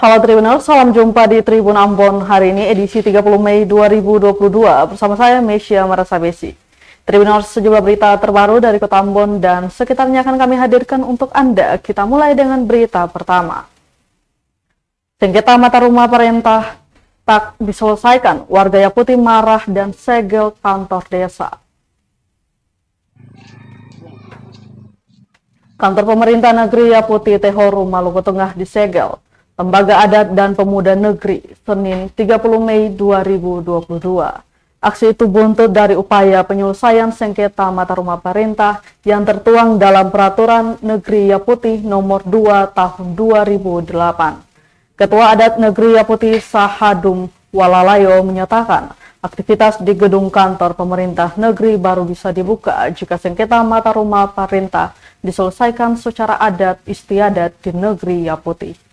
Halo Tribuners, salam jumpa di Tribun Ambon hari ini edisi 30 Mei 2022 bersama saya Mesya Marasabesi. Tribuners, sejumlah berita terbaru dari Kota Ambon dan sekitarnya akan kami hadirkan untuk Anda. Kita mulai dengan berita pertama. Sengketa mata rumah perintah tak diselesaikan, warga Yaputi marah dan segel kantor desa. Kantor pemerintah negeri Yaputi Tehoru, Maluku Tengah disegel Lembaga Adat dan Pemuda Negeri, Senin 30 Mei 2022. Aksi itu buntut dari upaya penyelesaian sengketa mata rumah perintah yang tertuang dalam Peraturan Negeri Yaputi Nomor 2 Tahun 2008. Ketua Adat Negeri Yaputi Sahadum Walalayo menyatakan, aktivitas di gedung kantor pemerintah negeri baru bisa dibuka jika sengketa mata rumah perintah diselesaikan secara adat istiadat di negeri Yaputi.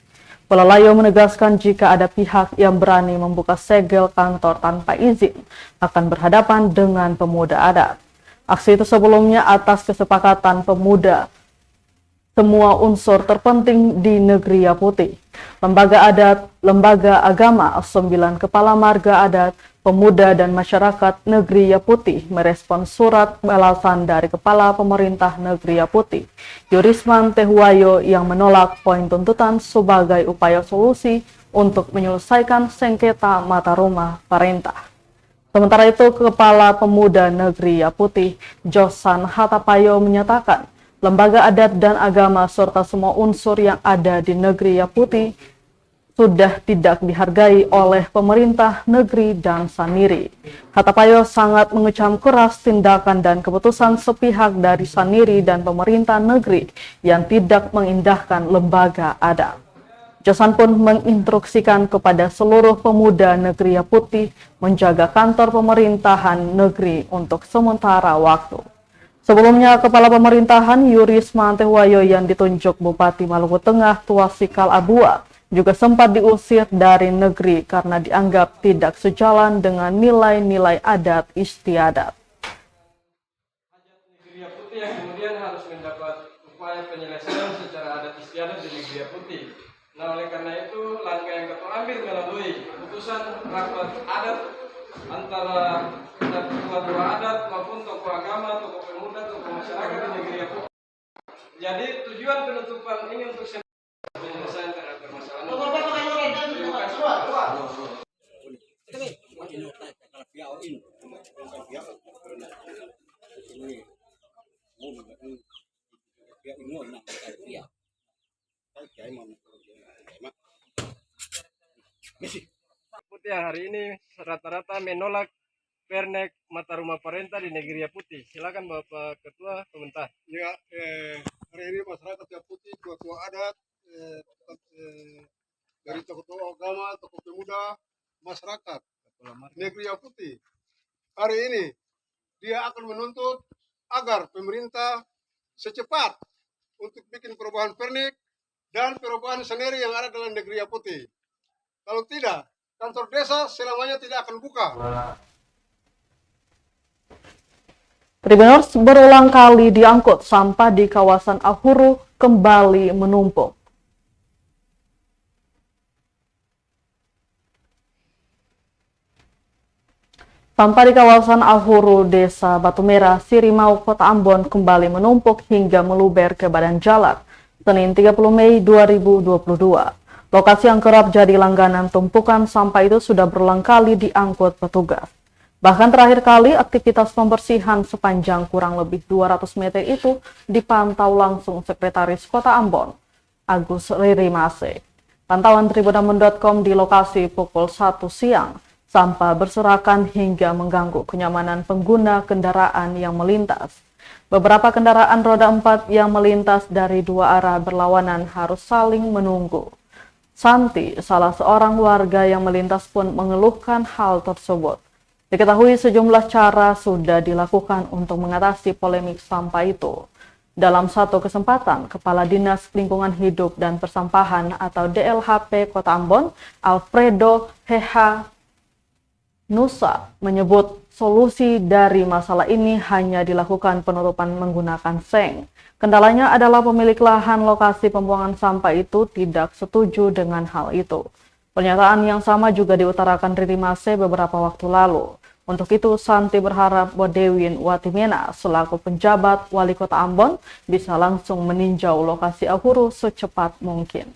Walalayo menegaskan jika ada pihak yang berani membuka segel kantor tanpa izin akan berhadapan dengan pemuda adat. Aksi itu sebelumnya atas kesepakatan pemuda semua unsur terpenting di negeri Yaputi. Lembaga adat, lembaga agama, 9 kepala marga adat, pemuda dan masyarakat negeri Yaputi merespons surat balasan dari Kepala Pemerintah Negeri Yaputi, Yurisman Tehuwayo, yang menolak poin tuntutan sebagai upaya solusi untuk menyelesaikan sengketa mata rumah perintah. Sementara itu, Kepala Pemuda Negeri Yaputi, Josan Hatapayo, menyatakan lembaga adat dan agama serta semua unsur yang ada di negeri Yaputi sudah tidak dihargai oleh pemerintah negeri dan Saniri. Hatapayo sangat mengecam keras tindakan dan keputusan sepihak dari Saniri dan pemerintah negeri yang tidak mengindahkan lembaga adat. Josan pun menginstruksikan kepada seluruh pemuda negeri Yaputi menjaga kantor pemerintahan negeri untuk sementara waktu. Sebelumnya, Kepala Pemerintahan Yurisman Tehuwayo yang ditunjuk Bupati Maluku Tengah Tuasikal Abua juga sempat diusir dari negeri karena dianggap tidak sejalan dengan nilai-nilai adat istiadat. Negeri Yaputi yang kemudian harus mendapat upaya penyelesaian secara adat istiadat di negeri Yaputi. Nah, oleh karena itu langkah yang kita ambil melalui keputusan rapat adat antara ketua adat maupun tokoh agama, tokoh pemuda, tokoh masyarakat di negeri Yaputi. Jadi tujuan penutupan ini untuk penyelesaian terhadap permasalahan. Yaputi yang hari ini rata-rata menolak pernek mata rumah perintah di negeri Yaputi. Silakan Bapak Ketua Pemerintah. Ya, hari ini masyarakat Yaputi, tua adat, dari tokoh-tokoh agama, tokoh pemuda, masyarakat negeri Yaputi, hari ini dia akan menuntut agar pemerintah secepat untuk bikin perubahan pernik dan perubahan sendiri yang ada dalam negeri Yaputi. Kalau tidak, kantor desa selamanya tidak akan buka. Tribuners, berulang kali diangkut sampah di kawasan Ahuru kembali menumpuk. Sampah di kawasan Ahuru, Desa Batu Merah, Sirimau, Kota Ambon kembali menumpuk hingga meluber ke badan jalan, Senin 30 Mei 2022. Lokasi yang kerap jadi langganan tumpukan sampah itu sudah berulang kali diangkut petugas. Bahkan terakhir kali aktivitas pembersihan sepanjang kurang lebih 200 meter itu dipantau langsung Sekretaris Kota Ambon, Agus Ririmase. Pantauan tribunambon.com di lokasi pukul 1 siang, sampah berserakan hingga mengganggu kenyamanan pengguna kendaraan yang melintas. Beberapa kendaraan roda 4 yang melintas dari dua arah berlawanan harus saling menunggu. Santi, salah seorang warga yang melintas pun mengeluhkan hal tersebut. Diketahui sejumlah cara sudah dilakukan untuk mengatasi polemik sampah itu. Dalam satu kesempatan, Kepala Dinas Lingkungan Hidup dan Persampahan atau DLHP Kota Ambon, Alfredo Heha Nusa, menyebut Solusi dari masalah ini hanya dilakukan penutupan menggunakan seng. Kendalanya adalah pemilik lahan lokasi pembuangan sampah itu tidak setuju dengan hal itu. Pernyataan yang sama juga diutarakan Riri Mase beberapa waktu lalu. Untuk itu, Santi berharap Bodewin Watimena selaku penjabat Wali Kota Ambon bisa langsung meninjau lokasi Ahuru secepat mungkin.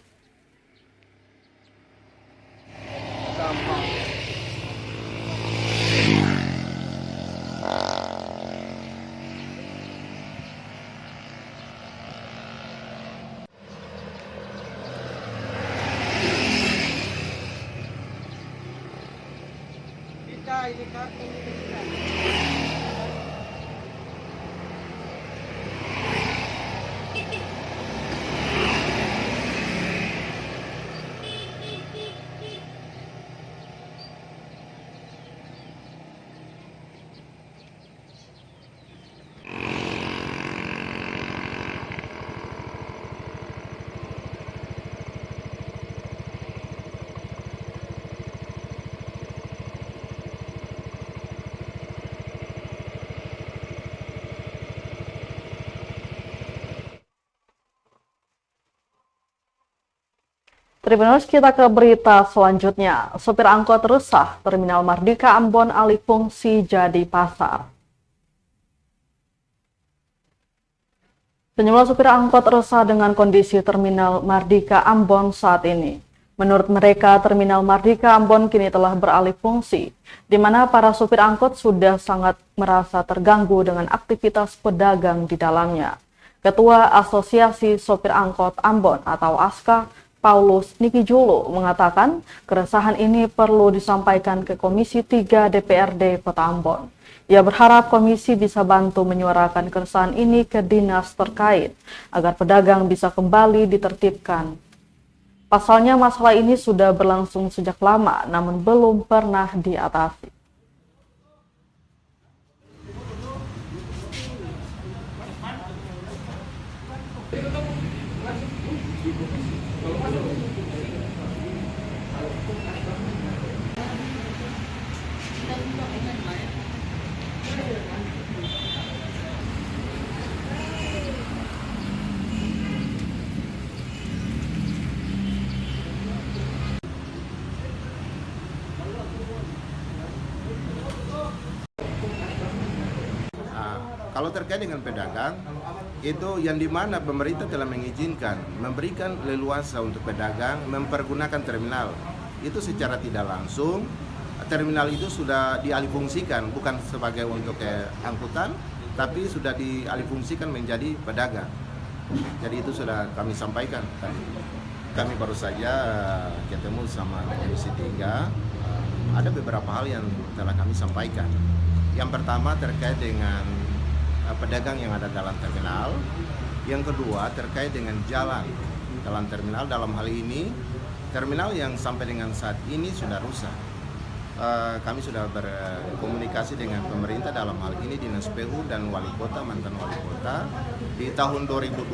Tribuners, kita ke berita selanjutnya. Sopir angkot resah, Terminal Mardika Ambon alih fungsi jadi pasar. Sejumlah sopir angkot resah dengan kondisi Terminal Mardika Ambon saat ini. Menurut mereka, Terminal Mardika Ambon kini telah beralih fungsi, di mana para sopir angkot sudah sangat merasa terganggu dengan aktivitas pedagang di dalamnya. Ketua Asosiasi Sopir Angkot Ambon atau ASKA, Paulus Niki Julu, mengatakan keresahan ini perlu disampaikan ke Komisi 3 DPRD Kota Ambon. Ia berharap komisi bisa bantu menyuarakan keresahan ini ke dinas terkait agar pedagang bisa kembali ditertibkan. Pasalnya masalah ini sudah berlangsung sejak lama namun belum pernah diatasi. Kalau terkait dengan pedagang, itu yang dimana pemerintah telah mengizinkan, memberikan leluasa untuk pedagang mempergunakan terminal. Itu secara tidak langsung, terminal itu sudah dialihfungsikan, bukan sebagai untuk angkutan, tapi sudah dialihfungsikan menjadi pedagang. Jadi itu sudah kami sampaikan tadi. Kami baru saja ketemu sama Komisi 3, ada beberapa hal yang telah kami sampaikan. Yang pertama terkait dengan pedagang yang ada dalam terminal. Yang kedua terkait dengan jalan dalam terminal. Dalam hal ini terminal yang sampai dengan saat ini sudah rusak. Kami sudah berkomunikasi dengan pemerintah dalam hal ini Dinas PU dan Wali Kota, mantan Wali Kota di tahun 2021.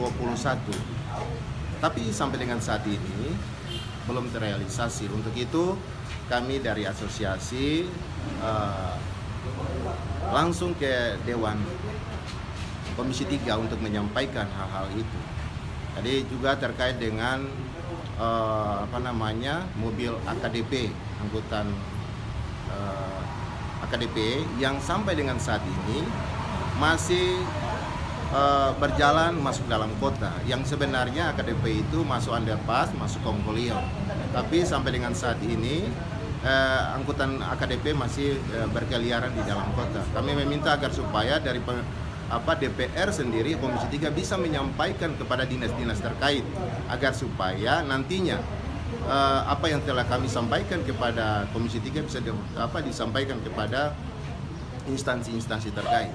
Tapi sampai dengan saat ini belum terrealisasi. Untuk itu kami dari asosiasi langsung ke Dewan Komisi 3 untuk menyampaikan hal-hal itu. Jadi juga terkait dengan mobil AKDP, angkutan AKDP yang sampai dengan saat ini masih berjalan masuk dalam kota. Yang sebenarnya AKDP itu masuk underpass, masuk Kongkolio. Tapi sampai dengan saat ini angkutan AKDP masih berkeliaran di dalam kota. Kami meminta agar supaya dari DPR sendiri, Komisi 3 bisa menyampaikan kepada dinas-dinas terkait agar supaya nantinya apa yang telah kami sampaikan kepada Komisi 3 bisa disampaikan kepada instansi-instansi terkait.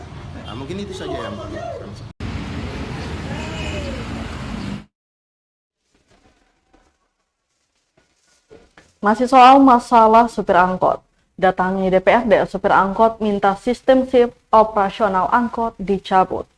Nah, mungkin itu saja yang kami sampaikan. Masih soal masalah supir angkot. Datangi DPRD, supir angkot minta sistem shift operasional angkot dicabut.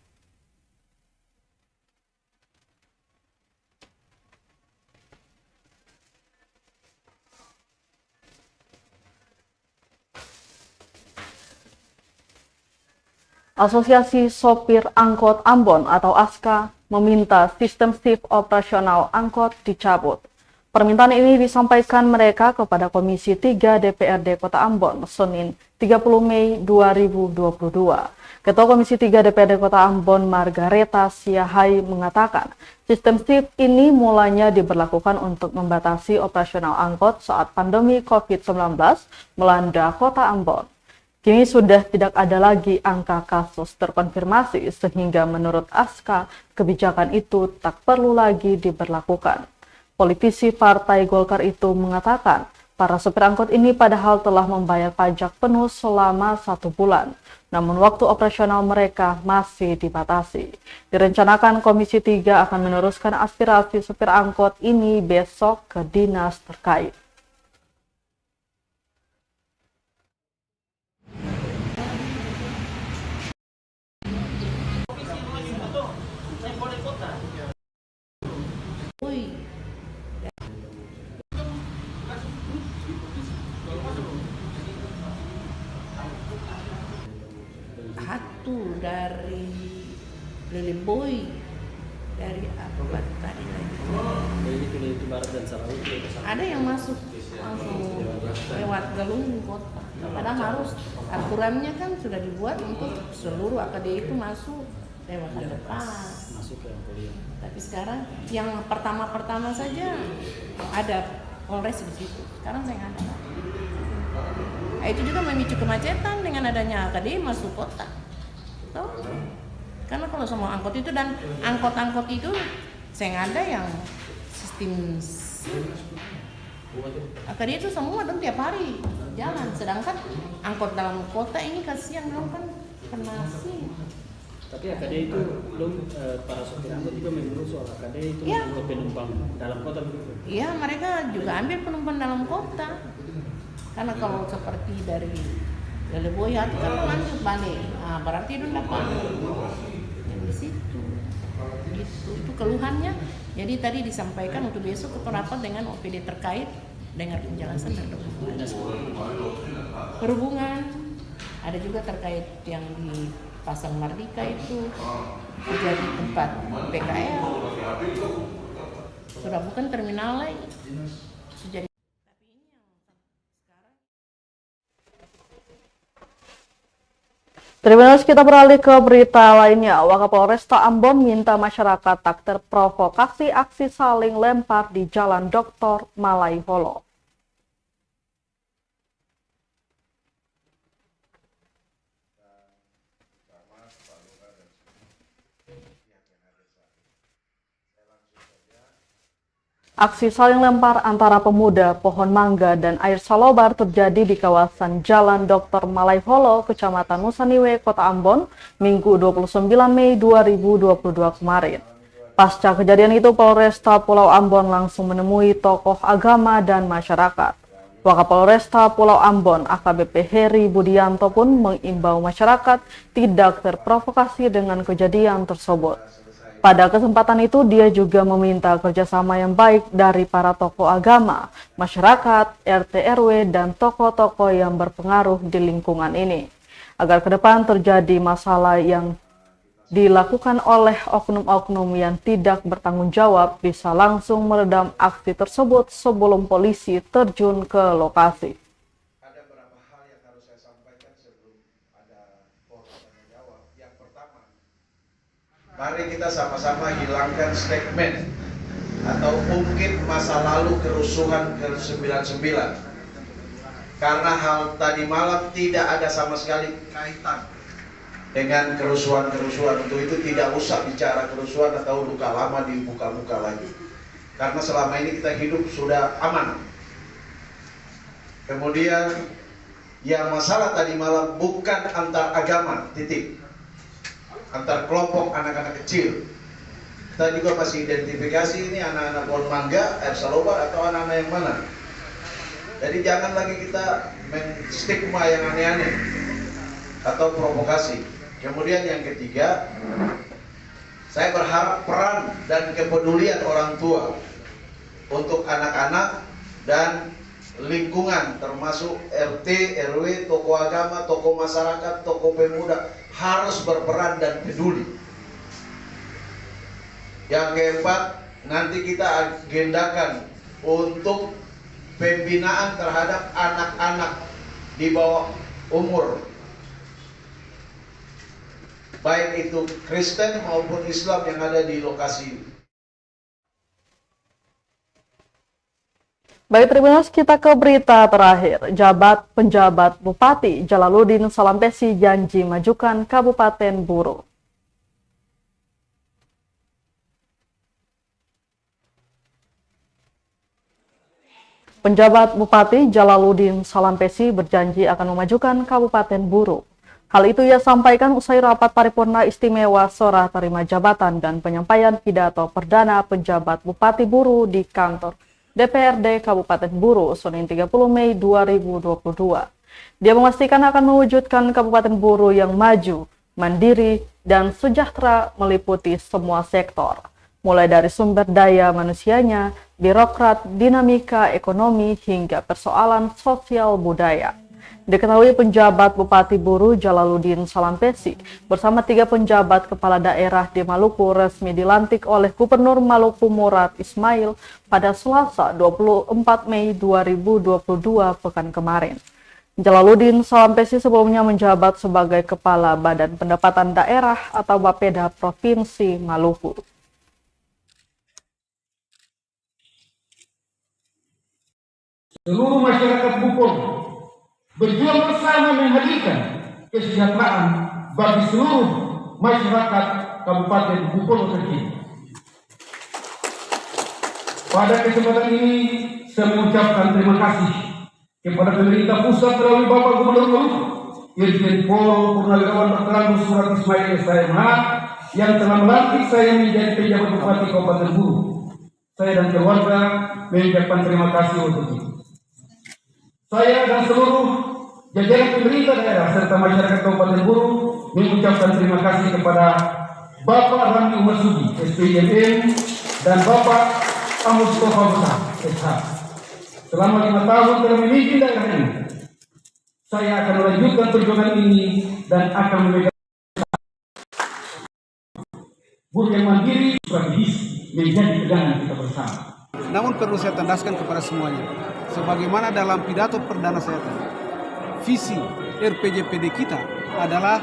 Asosiasi Sopir Angkot Ambon atau ASKA meminta sistem shift operasional angkot dicabut. Permintaan ini disampaikan mereka kepada Komisi 3 DPRD Kota Ambon, Senin 30 Mei 2022. Ketua Komisi 3 DPRD Kota Ambon, Margareta Siahai, mengatakan sistem shift ini mulanya diberlakukan untuk membatasi operasional angkot saat pandemi COVID-19 melanda Kota Ambon. Kini sudah tidak ada lagi angka kasus terkonfirmasi sehingga menurut ASKA kebijakan itu tak perlu lagi diberlakukan. Politisi Partai Golkar itu mengatakan para sopir angkot ini padahal telah membayar pajak penuh selama 1 bulan, namun waktu operasional mereka masih dibatasi. Direncanakan Komisi 3 akan meneruskan aspirasi sopir angkot ini besok ke dinas terkait. Satu dari Leleboy, dari apa tadi lagi? Ada yang masuk langsung lewat Galung kota. Padahal harus aturannya kan sudah dibuat untuk seluruh AKD itu masuk lewat underpass. Tapi sekarang yang pertama saja ada Polres di situ. Sekarang saya nggak ada. Nah, itu juga memicu kemacetan dengan adanya AKD masuk kota. Tuh. Karena kalau semua angkot itu dan angkot-angkot itu saya nggak ada yang sistem AKD itu semua dong tiap hari jalan. Sedangkan angkot dalam kota ini kasihan dong kan kena SIM. Tapi AKD itu belum para sopir angkot juga mengurus soal AKD itu ya. Untuk penumpang dalam kota begitu. Iya, mereka juga ambil penumpang dalam kota. Karena kalau seperti dari Leleboy itu kan lanjut balik. Nah, berarti itu dapat yang di situ. Gitu. Itu keluhannya. Jadi tadi disampaikan untuk besok ke rapat dengan OPD terkait dengan penjelasan dari perhubungan. Ada juga terkait yang di Pasang Mardika itu menjadi tempat PKL. Sudah bukan terminal lagi. Sudah. Terima kasih, kita beralih ke berita lainnya. Wakapolresta Ambon minta masyarakat tak terprovokasi aksi saling lempar di Jalan Dr. Malaiholo. Aksi saling lempar antara pemuda, pohon mangga, dan air salobar terjadi di kawasan Jalan Dr. Malaiholo, Kecamatan Nusaniwe, Kota Ambon, Minggu 29 Mei 2022 kemarin. Pasca kejadian itu, Polresta Pulau Ambon langsung menemui tokoh agama dan masyarakat. Wakapolresta Pulau Ambon, AKBP Heri Budianto pun mengimbau masyarakat tidak terprovokasi dengan kejadian tersebut. Pada kesempatan itu, dia juga meminta kerjasama yang baik dari para tokoh agama, masyarakat, RT RW, dan tokoh-tokoh yang berpengaruh di lingkungan ini, agar ke depan terjadi masalah yang dilakukan oleh oknum-oknum yang tidak bertanggung jawab bisa langsung meredam aksi tersebut sebelum polisi terjun ke lokasi. Ada beberapa hal yang harus saya sampaikan sebelum ada forum tanya jawab. Yang pertama, mari kita sama-sama hilangkan statement atau ungkit masa lalu kerusuhan ke-99. Karena hal tadi malam tidak ada sama sekali kaitan dengan kerusuhan-kerusuhan. Untuk itu tidak usah bicara kerusuhan atau luka lama di muka-muka lagi. Karena selama ini kita hidup sudah aman. Kemudian yang masalah tadi malam bukan antar agama, titik. Antar kelompok anak-anak kecil. Kita juga masih identifikasi ini anak-anak pohon mangga, air salobar atau anak-anak yang mana. Jadi jangan lagi kita menstigma yang aneh-aneh atau provokasi. Kemudian yang ketiga, saya berharap peran dan kepedulian orang tua untuk anak-anak dan lingkungan termasuk RT, RW, tokoh agama, tokoh masyarakat, tokoh pemuda harus berperan dan peduli. Yang keempat, nanti kita agendakan untuk pembinaan terhadap anak-anak di bawah umur, baik itu Kristen maupun Islam yang ada di lokasi. Baik, terima kasih. Kita ke berita terakhir. Penjabat Bupati Jalaluddin Salampesi janji majukan Kabupaten Buru. Penjabat Bupati Jalaluddin Salampesi berjanji akan memajukan Kabupaten Buru. Hal itu ia sampaikan usai rapat paripurna istimewa serah terima jabatan dan penyampaian pidato perdana penjabat Bupati Buru di kantor DPRD Kabupaten Buru, Senin 30 Mei 2022. Dia memastikan akan mewujudkan Kabupaten Buru yang maju, mandiri, dan sejahtera meliputi semua sektor, mulai dari sumber daya manusianya, birokrat, dinamika ekonomi, hingga persoalan sosial budaya. Diketahui penjabat Bupati Buru Jalaluddin Salampesi bersama 3 penjabat kepala daerah di Maluku resmi dilantik oleh Gubernur Maluku Murad Ismail pada Selasa 24 Mei 2022 pekan kemarin. Jalaluddin Salampesi sebelumnya menjabat sebagai Kepala Badan Pendapatan Daerah atau Bapeda Provinsi Maluku. Seluruh masyarakat Bupon berjuang bersama menghadirkan kesejahteraan bagi seluruh masyarakat Kabupaten Bupon terkini. Pada kesempatan ini, saya mengucapkan terima kasih kepada pemerintah pusat melalui Bapak Gubernur Maluku, Irjen Pol Purnawirawan Dr. Murad Ismail SMH, yang telah melantik saya menjadi penjabat Bupati Kabupaten Buru. Saya dan keluarga mengucapkan terima kasih untuk itu. Saya dan seluruh jajaran pemerintah daerah serta masyarakat Kabupaten Buru mengucapkan terima kasih kepada Bapak Rami Umar Sudi, SPMM, dan Bapak Mustafa Musa, SH. Selama 5 tahun telah memimpin daerah ini, saya akan melanjutkan perjuangan ini dan akan memegang Buru yang mandiri strategis menjadi pegangan kita bersama. Namun perlu saya tandaskan kepada semuanya, sebagaimana dalam pidato perdana saya tadi, visi RPJPD kita adalah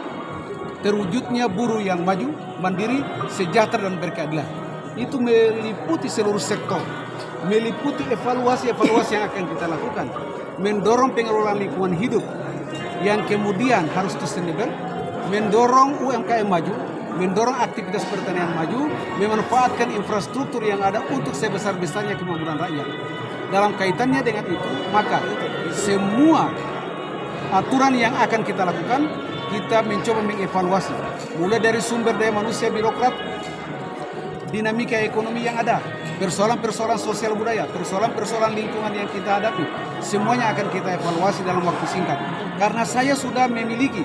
terwujudnya buruh yang maju, mandiri, sejahtera dan berkeadilan. Itu meliputi seluruh sektor, meliputi evaluasi-evaluasi yang akan kita lakukan, mendorong pengelolaan lingkungan hidup yang kemudian harus sustainable, mendorong UMKM maju, mendorong aktivitas pertanian maju, memanfaatkan infrastruktur yang ada untuk sebesar-besarnya kemakmuran rakyat. Dalam kaitannya dengan itu, maka semua aturan yang akan kita lakukan, kita mencoba mengevaluasi. Mulai dari sumber daya manusia birokrat, dinamika ekonomi yang ada, persoalan-persoalan sosial budaya, persoalan-persoalan lingkungan yang kita hadapi, semuanya akan kita evaluasi dalam waktu singkat. Karena saya sudah memiliki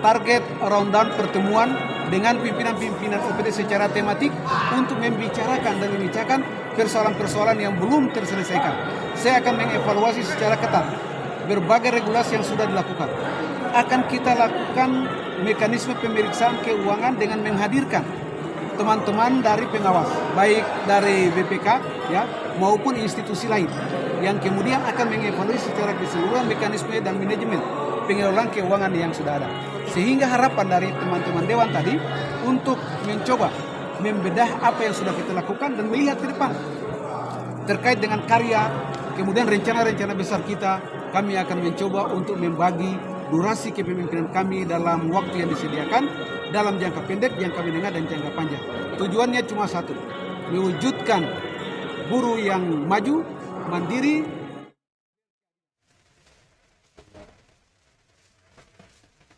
target rundown pertemuan dengan pimpinan-pimpinan OPD secara tematik untuk membicarakan dan memecahkan persoalan-persoalan yang belum terselesaikan. Saya akan mengevaluasi secara ketat berbagai regulasi yang sudah dilakukan. Akan kita lakukan mekanisme pemeriksaan keuangan dengan menghadirkan teman-teman dari pengawas, baik dari BPK ya maupun institusi lain yang kemudian akan mengevaluasi secara keseluruhan mekanisme dan manajemen pengelolaan keuangan yang sudah ada. Sehingga harapan dari teman-teman Dewan tadi untuk mencoba membedah apa yang sudah kita lakukan dan melihat ke depan terkait dengan karya, kemudian rencana-rencana besar kita, kami akan mencoba untuk membagi durasi kepemimpinan kami dalam waktu yang disediakan dalam jangka pendek, jangka menengah, dan jangka panjang. Tujuannya cuma satu, mewujudkan buruh yang maju, mandiri.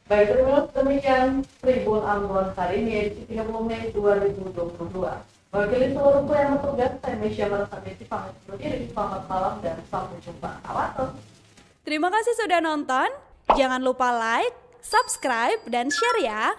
Baik, terima kasih. Demikian Tribun Ambon hari ini, edisi 30 Mei 2022. Wakili seluruh pelayanan tugas, saya Mesya Marasabesi pamit undur diri. Selamat malam dan sampai jumpa. Awatos. Terima kasih sudah nonton. Jangan lupa like, subscribe, dan share ya.